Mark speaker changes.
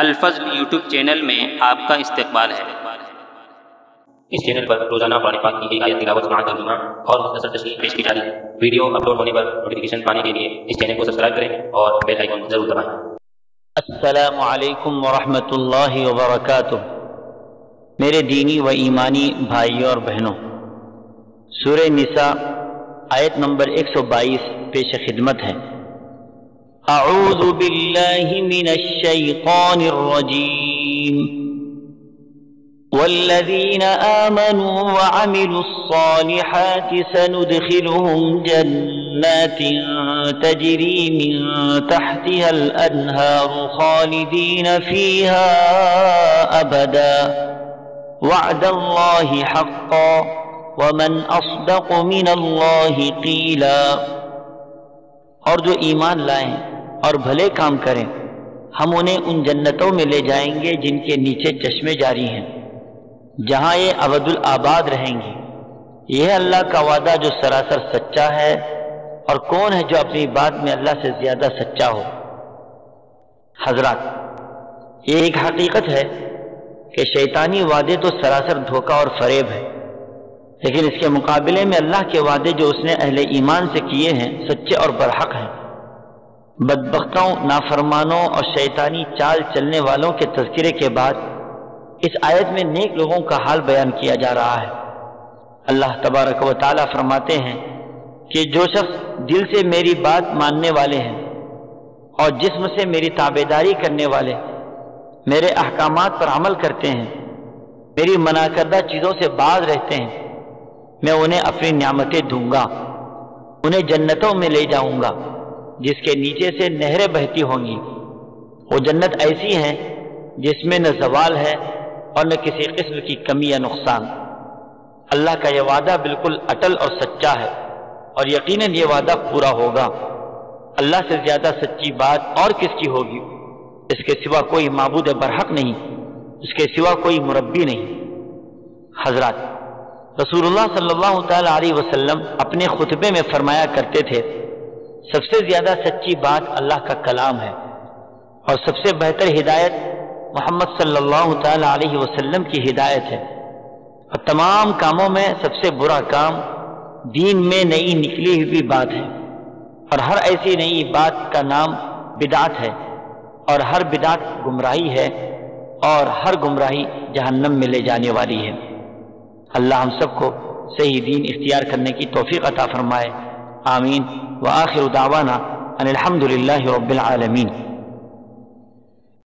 Speaker 1: الفضل YouTube channel میں آپ کا استقبال ہے۔
Speaker 2: اس چینل پر روزانہ قرآن پاک کی ایک آیت تلاوت، سماعت، ترجمہ اور مختصر تشریح پیش کی جا رہی ہے۔ ویڈیو اپلوڈ ہونے پر نوٹیفیکیشن پانے کے لیے اس چینل کو سبسکرائب کریں اور بیل آئیکن ضرور دبائیں۔
Speaker 3: السلام علیکم ورحمۃ اللہ وبرکاتہ۔ میرے دینی و ایمانی بھائیوں اور بہنوں، سورہ نساء آیت نمبر 122 پیش خدمت ہے۔ اعوذ باللہ من الشیطان الرجیم۔ والذین آمنوا وعملوا الصالحات سندخلهم جنات تجری من تحتها الانہار خالدین فیہا ابدا وعد اللہ حقا ومن اصدق من اللہ قیلا۔ اور جو ایمان لائیں اور بھلے کام کریں، ہم انہیں ان جنتوں میں لے جائیں گے جن کے نیچے چشمے جاری ہیں، جہاں یہ ابد الآباد رہیں گے۔ یہ ہے اللہ کا وعدہ جو سراسر سچا ہے، اور کون ہے جو اپنی بات میں اللہ سے زیادہ سچا ہو۔ حضرات، یہ ایک حقیقت ہے کہ شیطانی وعدے تو سراسر دھوکہ اور فریب ہے، لیکن اس کے مقابلے میں اللہ کے وعدے جو اس نے اہل ایمان سے کیے ہیں سچے اور برحق ہیں۔ بدبختوں، نافرمانوں اور شیطانی چال چلنے والوں کے تذکرے کے بعد اس آیت میں نیک لوگوں کا حال بیان کیا جا رہا ہے۔ اللہ تبارک و تعالیٰ فرماتے ہیں کہ جو شخص دل سے میری بات ماننے والے ہیں اور جسم سے میری تابعداری کرنے والے، میرے احکامات پر عمل کرتے ہیں، میری منع کردہ چیزوں سے باز رہتے ہیں، میں انہیں اپنی نعمتیں دوں گا، انہیں جنتوں میں لے جاؤں گا جس کے نیچے سے نہریں بہتی ہوں گی۔ وہ جنت ایسی ہیں جس میں نہ زوال ہے اور نہ کسی قسم کی کمی یا نقصان۔ اللہ کا یہ وعدہ بالکل اٹل اور سچا ہے، اور یقیناً یہ وعدہ پورا ہوگا۔ اللہ سے زیادہ سچی بات اور کس کی ہوگی؟ اس کے سوا کوئی معبود برحق نہیں، اس کے سوا کوئی مربی نہیں۔ حضرات، رسول اللہ صلی اللہ تعالی علیہ وسلم اپنے خطبے میں فرمایا کرتے تھے، سب سے زیادہ سچی بات اللہ کا کلام ہے، اور سب سے بہتر ہدایت محمد صلی اللہ تعالی علیہ وسلم کی ہدایت ہے، اور تمام کاموں میں سب سے برا کام دین میں نئی نکلی ہوئی بات ہے، اور ہر ایسی نئی بات کا نام بدعت ہے، اور ہر بدعت گمراہی ہے، اور ہر گمراہی جہنم میں لے جانے والی ہے۔ اللہ ہم سب کو صحیح دین اختیار کرنے کی توفیق عطا فرمائے، آمین۔ وآخر دعوانا ان الحمد للہ رب العالمین۔